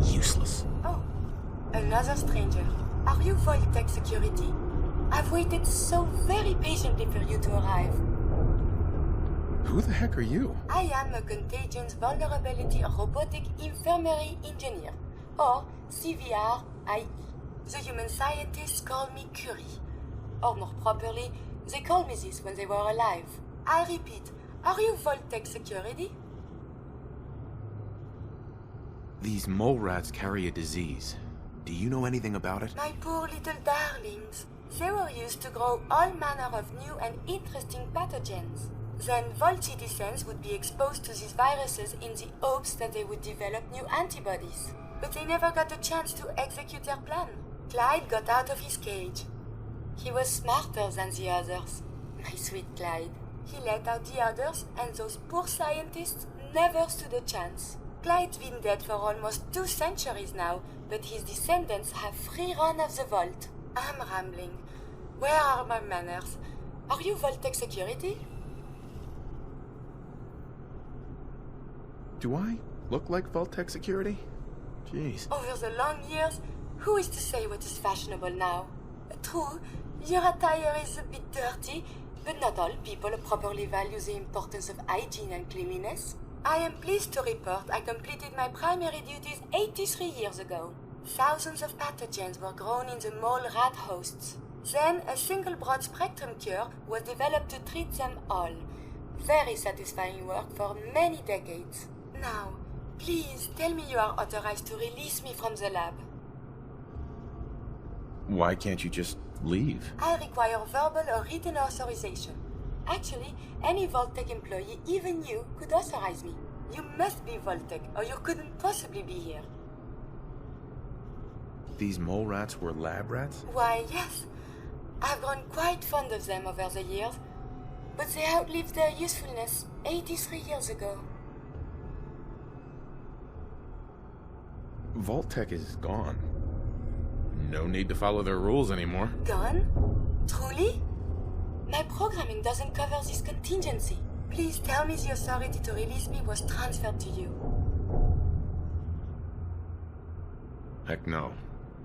useless. Oh, another stranger. Are you Vault-Tec security? I've waited so very patiently for you to arrive. Who the heck are you? I am a Contagions Vulnerability Robotic Infirmary Engineer, or CVR-IE. The human scientists call me Curie. Or more properly, they called me this when they were alive. I repeat, are you Vault-Tec security? These mole rats carry a disease. Do you know anything about it? My poor little darlings. They were used to grow all manner of new and interesting pathogens. Then Vault citizens would be exposed to these viruses in the hopes that they would develop new antibodies. But they never got the chance to execute their plan. Clyde got out of his cage. He was smarter than the others. My sweet Clyde. He let out the others, and those poor scientists never stood a chance. Clyde's been dead for almost 2 centuries now, but his descendants have free run of the vault. I'm rambling. Where are my manners? Are you Vault-Tec security? Do I look like Vault-Tec security? Jeez. Over the long years, who is to say what is fashionable now? True, your attire is a bit dirty, but not all people properly value the importance of hygiene and cleanliness. I am pleased to report I completed my primary duties 83 years ago. Thousands of pathogens were grown in the mole rat hosts. Then a single broad-spectrum cure was developed to treat them all. Very satisfying work for many decades. Now, please tell me you are authorized to release me from the lab. Why can't you just leave? I require verbal or written authorization. Actually, any Vault-Tec employee, even you, could authorize me. You must be Vault-Tec, or you couldn't possibly be here. These mole rats were lab rats? Why, yes. I've grown quite fond of them over the years, but they outlived their usefulness 83 years ago. Vault-Tec is gone. No need to follow their rules anymore. Gone? Truly? My programming doesn't cover this contingency. Please tell me the authority to release me was transferred to you. Heck no.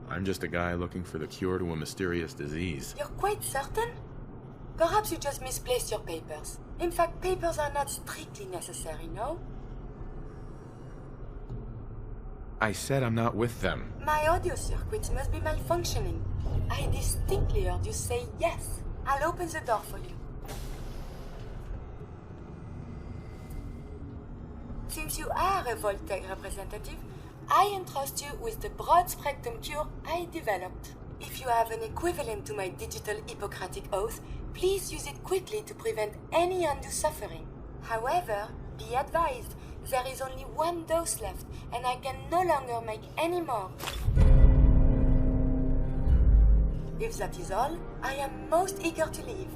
I'm just a guy looking for the cure to a mysterious disease. You're quite certain? Perhaps you just misplaced your papers. In fact, papers are not strictly necessary, no? I said I'm not with them. My audio circuits must be malfunctioning. I distinctly heard you say yes. I'll open the door for you. Since you are a Vault-Tec representative, I entrust you with the broad-spectrum cure I developed. If you have an equivalent to my digital Hippocratic oath, please use it quickly to prevent any undue suffering. However, be advised, there is only 1 dose left, and I can no longer make any more. If that is all, I am most eager to leave.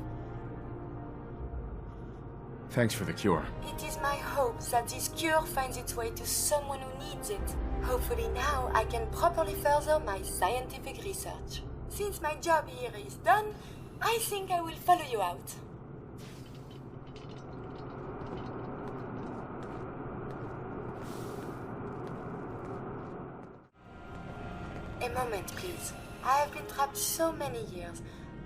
Thanks for the cure. It is my hope that this cure finds its way to someone who needs it. Hopefully now I can properly further my scientific research. Since my job here is done, I think I will follow you out. A moment, please. I have been trapped so many years.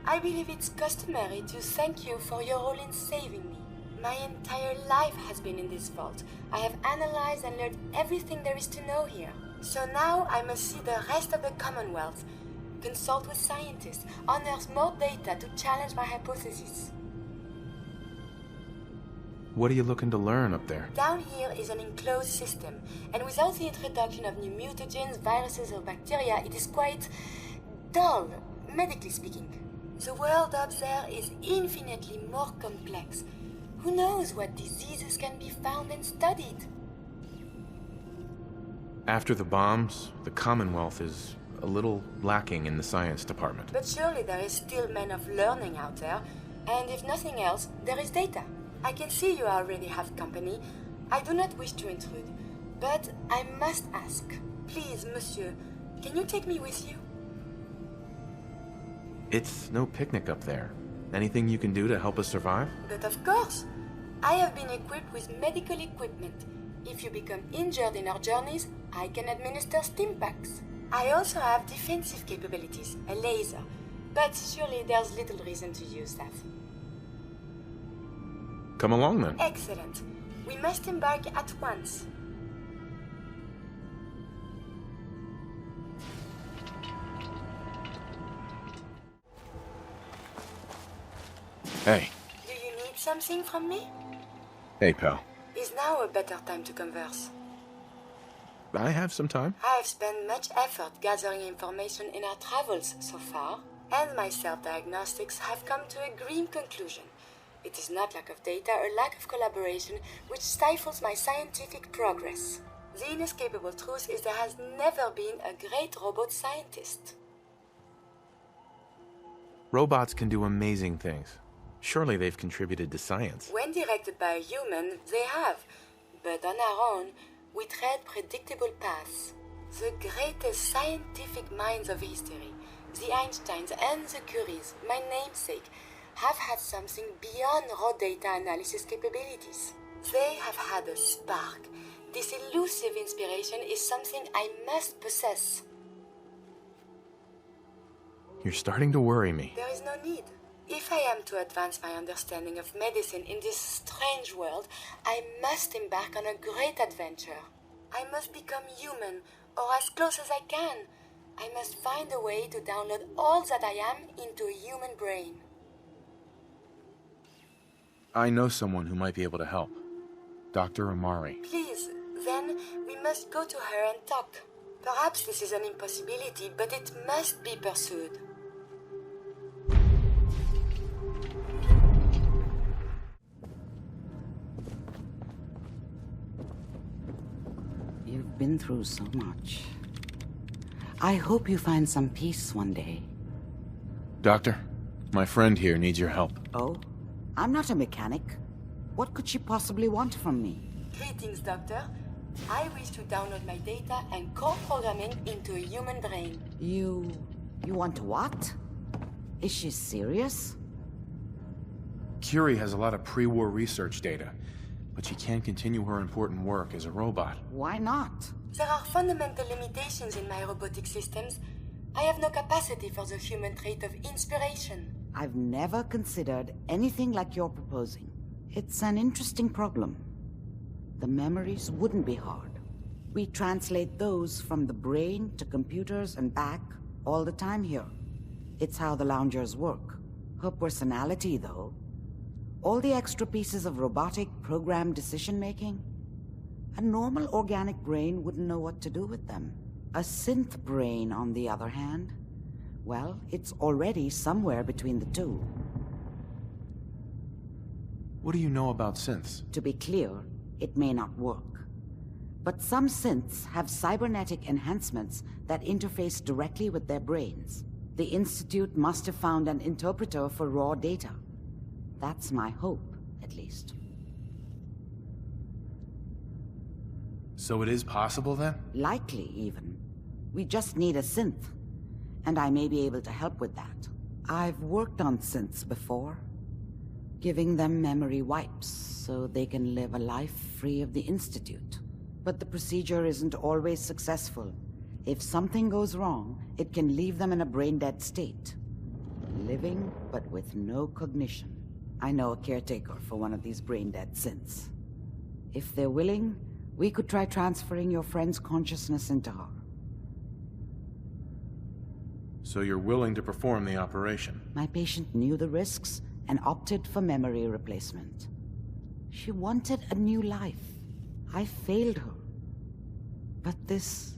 I believe it's customary to thank you for your role in saving me. My entire life has been in this vault. I have analyzed and learned everything there is to know here. So now I must see the rest of the Commonwealth, consult with scientists, unearth more data to challenge my hypothesis. What are you looking to learn up there? Down here is an enclosed system, and without the introduction of new mutagens, viruses or bacteria, it is quite dull, medically speaking. The world up there is infinitely more complex. Who knows what diseases can be found and studied? After the bombs, the Commonwealth is a little lacking in the science department. But surely there is still men of learning out there, and if nothing else, there is data. I can see you already have company. I do not wish to intrude, but I must ask. Please, monsieur, can you take me with you? It's no picnic up there. Anything you can do to help us survive? But of course. I have been equipped with medical equipment. If you become injured in our journeys, I can administer stim packs. I also have defensive capabilities, a laser, but surely there's little reason to use that. Come along then. Excellent. We must embark at once. Hey. Do you need something from me? Hey, pal. Is now a better time to converse? I have some time. I have spent much effort gathering information in our travels so far, and my self-diagnostics have come to a grim conclusion. It is not lack of data or lack of collaboration which stifles my scientific progress. The inescapable truth is there has never been a great robot scientist. Robots can do amazing things. Surely they've contributed to science. When directed by a human, they have. But on our own, we tread predictable paths. The greatest scientific minds of history, the Einsteins and the Curies, my namesake, have had something beyond raw data analysis capabilities. They have had a spark. This elusive inspiration is something I must possess. You're starting to worry me. There is no need. If I am to advance my understanding of medicine in this strange world, I must embark on a great adventure. I must become human, or as close as I can. I must find a way to download all that I am into a human brain. I know someone who might be able to help. Dr. Amari. Please, then we must go to her and talk. Perhaps this is an impossibility, but it must be pursued. You've been through so much. I hope you find some peace one day. Doctor, my friend here needs your help. Oh? I'm not a mechanic. What could she possibly want from me? Greetings, Doctor. I wish to download my data and core programming into a human brain. You want what? Is she serious? Curie has a lot of pre-war research data, but she can't continue her important work as a robot. Why not? There are fundamental limitations in my robotic systems. I have no capacity for the human trait of inspiration. I've never considered anything like you're proposing. It's an interesting problem. The memories wouldn't be hard. We translate those from the brain to computers and back all the time here. It's how the loungers work. Her personality, though, all the extra pieces of robotic programmed decision-making, a normal organic brain wouldn't know what to do with them. A synth brain, on the other hand, well, it's already somewhere between the two. What do you know about synths? To be clear, it may not work. But some synths have cybernetic enhancements that interface directly with their brains. The Institute must have found an interpreter for raw data. That's my hope, at least. So it is possible, then? Likely, even. We just need a synth. And I may be able to help with that. I've worked on synths before, giving them memory wipes so they can live a life free of the Institute. But the procedure isn't always successful. If something goes wrong, it can leave them in a brain-dead state. Living, but with no cognition. I know a caretaker for one of these brain-dead synths. If they're willing, we could try transferring your friend's consciousness into her. So you're willing to perform the operation? My patient knew the risks and opted for memory replacement. She wanted a new life. I failed her. But this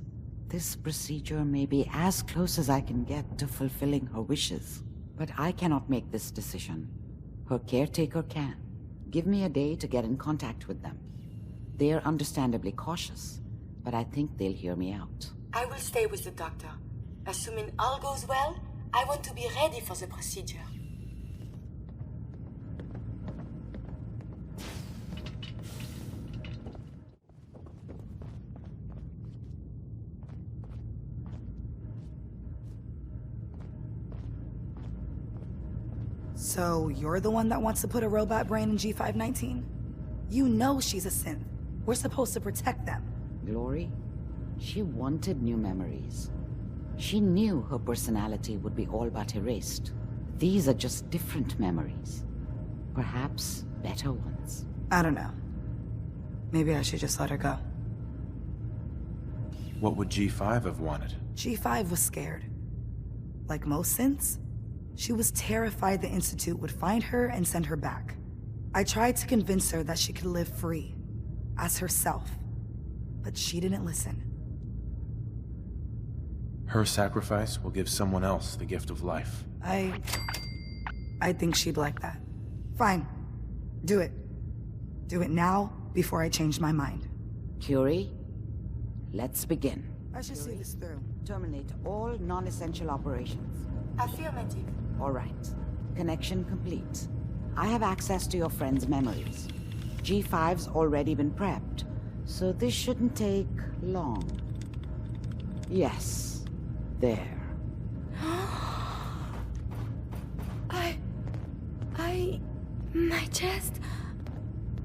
procedure may be as close as I can get to fulfilling her wishes. But I cannot make this decision. Her caretaker can. Give me a day to get in contact with them. They are understandably cautious, but I think they'll hear me out. I will stay with the doctor. Assuming all goes well, I want to be ready for the procedure. So, you're the one that wants to put a robot brain in G519? You know she's a synth. We're supposed to protect them. Glory, she wanted new memories. She knew her personality would be all but erased. These are just different memories. Perhaps better ones. I don't know. Maybe I should just let her go. What would G5 have wanted? G5 was scared. Like most synths, she was terrified the Institute would find her and send her back. I tried to convince her that she could live free, as herself, but she didn't listen. Her sacrifice will give someone else the gift of life. I think she'd like that. Fine. Do it. Do it now, before I change my mind. Curie, let's begin. I should see this through. Terminate all non-essential operations. Affirmative. All right. Connection complete. I have access to your friend's memories. G5's already been prepped, so this shouldn't take long. Yes. There. My chest?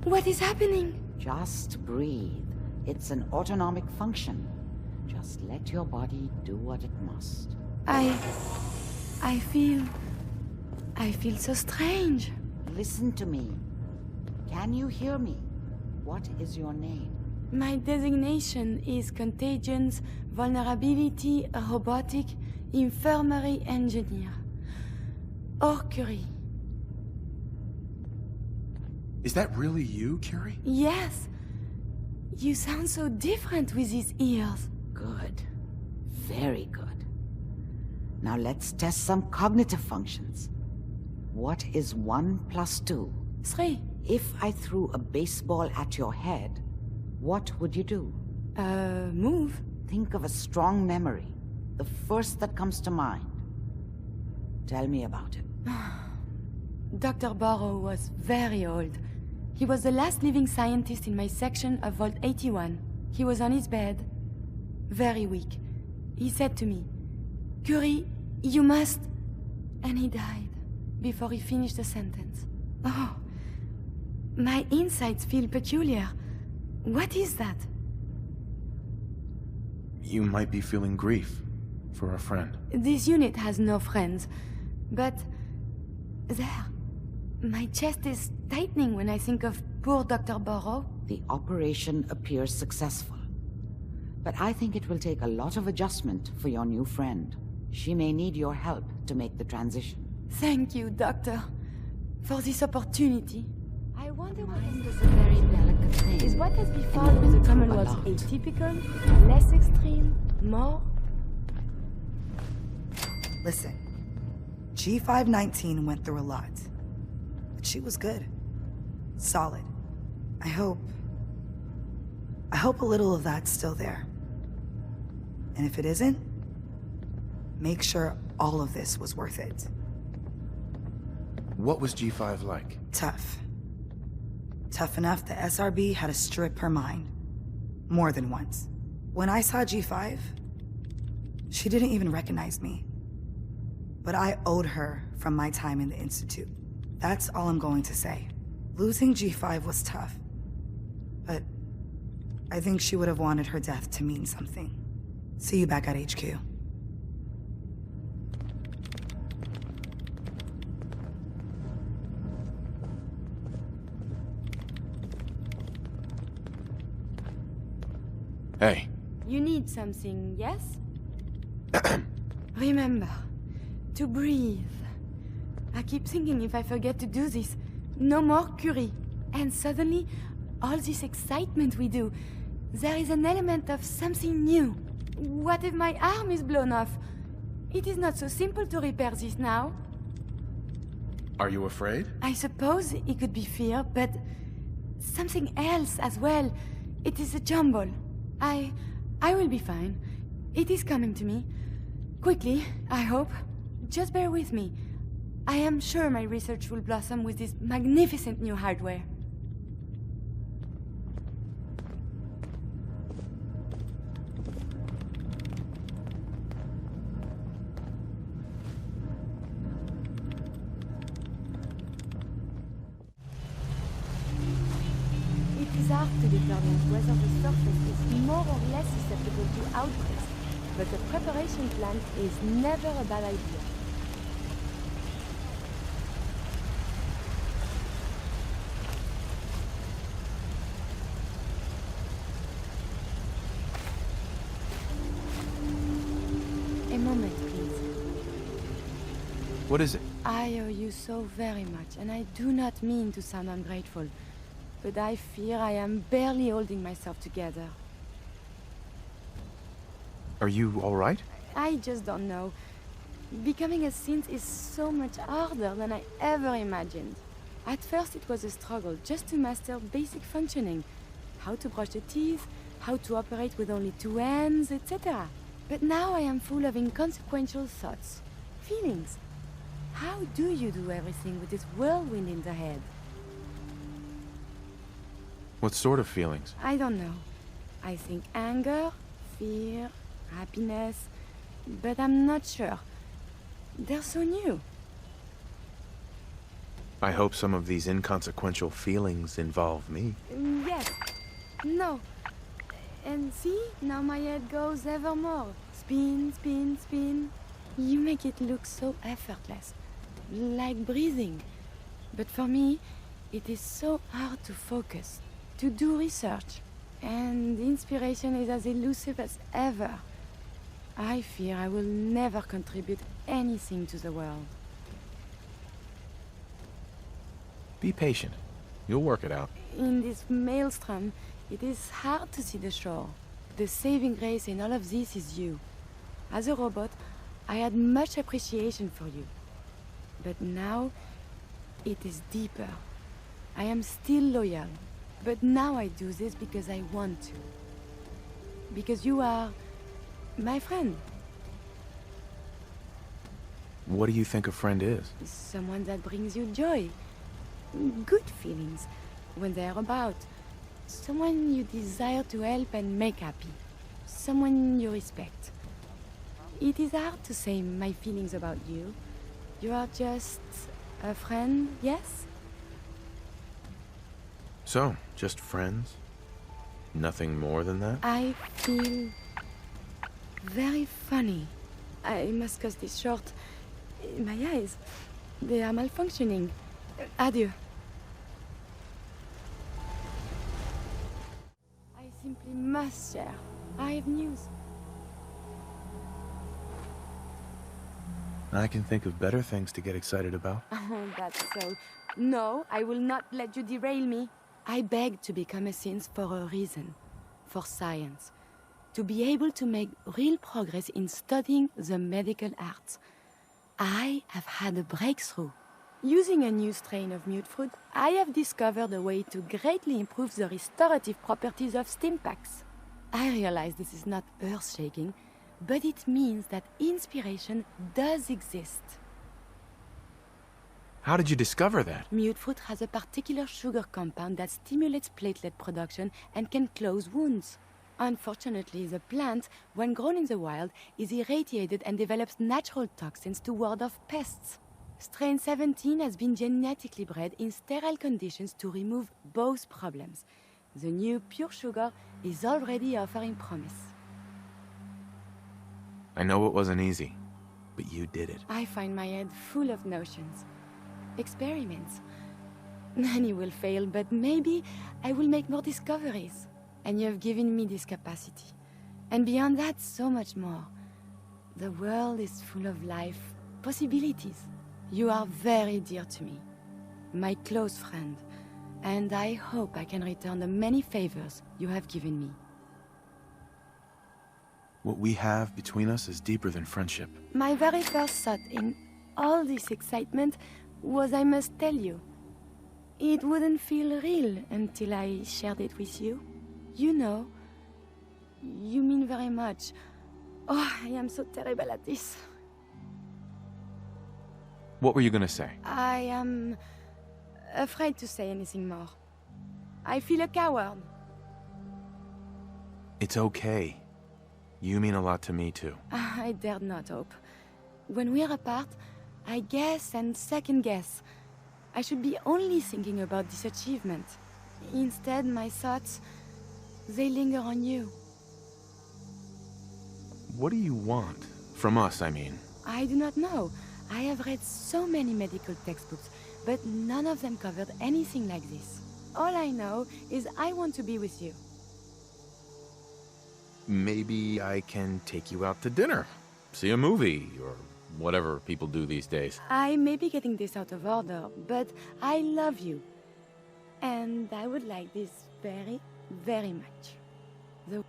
What is happening? Just breathe. It's an autonomic function. Just let your body do what it must. I feel so strange. Listen to me. Can you hear me? What is your name? My designation is Contagions, Vulnerability, Robotic, Infirmary Engineer. Or Curie. Is that really you, Curie? Yes. You sound so different with these ears. Good. Very good. Now let's test some cognitive functions. What is 1 + 2? 3. If I threw a baseball at your head, what would you do? Move. Think of a strong memory. The first that comes to mind. Tell me about it. Dr. Burrow was very old. He was the last living scientist in my section of Vault 81. He was on his bed, very weak. He said to me, "Curie, you must..." And he died before he finished the sentence. Oh, my insides feel peculiar. What is that? You might be feeling grief for a friend. This unit has no friends, but... there. My chest is tightening when I think of poor Dr. Burrow. The operation appears successful. But I think it will take a lot of adjustment for your new friend. She may need your help to make the transition. Thank you, Doctor, for this opportunity. I wonder what Mind is a very delicate thing. is what has befallen with the Commonwealth lot. atypical, less extreme, more? Listen, G519 went through a lot. But she was good. Solid. I hope a little of that's still there. And if it isn't, make sure all of this was worth it. What was G5 like? Tough. Tough enough the SRB had to strip her mind. More than once. When I saw G5, she didn't even recognize me. But I owed her from my time in the Institute. That's all I'm going to say. Losing G5 was tough. But I think she would have wanted her death to mean something. See you back at HQ. Hey. You need something, yes? Remember, to breathe. I keep thinking if I forget to do this, no more Curie. And suddenly, all this excitement we do, there is an element of something new. What if my arm is blown off? It is not so simple to repair this now. Are you afraid? I suppose it could be fear, but something else as well. It is a jumble. I will be fine. It is coming to me. Quickly, I hope. Just bear with me. I am sure my research will blossom with this magnificent new hardware. It is is hard to determine whether the surface is more or less susceptible to outbreaks, but a preparation plan is never a bad idea. A moment, please. What is it? I owe you so very much, and I do not mean to sound ungrateful, but I fear I am barely holding myself together. Are you all right? I just don't know. Becoming a synth is so much harder than I ever imagined. At first it was a struggle just to master basic functioning. How to brush the teeth, how to operate with only two hands, etc. But now I am full of inconsequential thoughts, feelings. How do you do everything with this whirlwind in the head? What sort of feelings? I don't know. I think anger, fear, happiness, but I'm not sure. They're so new. I hope some of these inconsequential feelings involve me. Yes. No. And see, now my head goes ever more. Spin, spin, spin. You make it look so effortless. Like breathing. But for me, it is so hard to focus, to do research. And inspiration is as elusive as ever. I fear I will never contribute anything to the world. Be patient. You'll work it out. In this maelstrom, it is hard to see the shore. The saving grace in all of this is you. As a robot, I had much appreciation for you. But now, it is deeper. I am still loyal, but now I do this because I want to. Because you are my friend. What do you think a friend is? Someone that brings you joy. Good feelings when they are about. Someone you desire to help and make happy. Someone you respect. It is hard to say my feelings about you. You are just a friend, yes? So, just friends? Nothing more than that? I feel very funny. I must cut this short. My eyes, they are malfunctioning. Adieu. I simply must share. I have news. I can think of better things to get excited about. Oh, that's so. No, I will not let you derail me. I beg to become a synth for a reason. For science. To be able to make real progress in studying the medical arts. I have had a breakthrough. Using a new strain of mute fruit, I have discovered a way to greatly improve the restorative properties of stimpaks. I realize this is not earth-shaking, but it means that inspiration does exist. How did you discover that? Mute fruit has a particular sugar compound that stimulates platelet production and can close wounds. Unfortunately, the plant, when grown in the wild, is irradiated and develops natural toxins to ward off pests. Strain 17 has been genetically bred in sterile conditions to remove both problems. The new pure sugar is already offering promise. I know it wasn't easy, but you did it. I find my head full of notions. Experiments. Many will fail, but maybe I will make more discoveries. And you have given me this capacity. And beyond that, so much more. The world is full of life, possibilities. You are very dear to me. My close friend. And I hope I can return the many favors you have given me. What we have between us is deeper than friendship. My very first thought in all this excitement was I must tell you. It wouldn't feel real until I shared it with you. You know, you mean very much. Oh, I am so terrible at this. What were you gonna say? I am afraid to say anything more. I feel a coward. It's okay. You mean a lot to me, too. I dared not hope. When we're apart, I guess and second guess. I should be only thinking about this achievement. Instead, my thoughts, they linger on you. What do you want? From us, I mean. I do not know. I have read so many medical textbooks, but none of them covered anything like this. All I know is I want to be with you. Maybe I can take you out to dinner. See a movie, or whatever people do these days. I may be getting this out of order, but I love you. And I would like this very, very much. The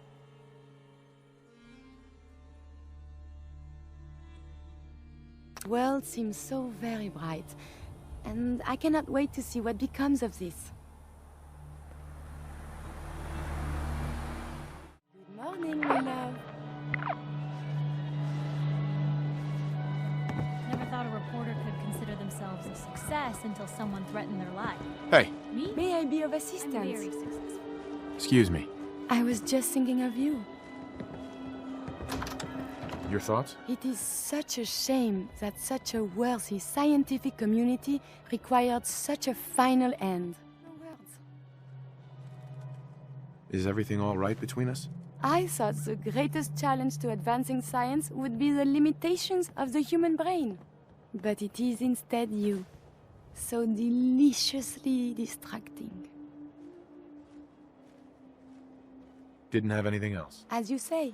world seems so very bright, and I cannot wait to see what becomes of this. Good morning, my love. Never thought a reporter could consider themselves a success until someone threatened their life. Hey, Me? May I be of I'm assistance? very successful. excuse me. I was just thinking of you. Your thoughts? It is such a shame that such a worthy scientific community required such a final end. No words. Is everything all right between us? I thought the greatest challenge to advancing science would be the limitations of the human brain. But it is instead you. So deliciously distracting. Didn't have anything else. As you say,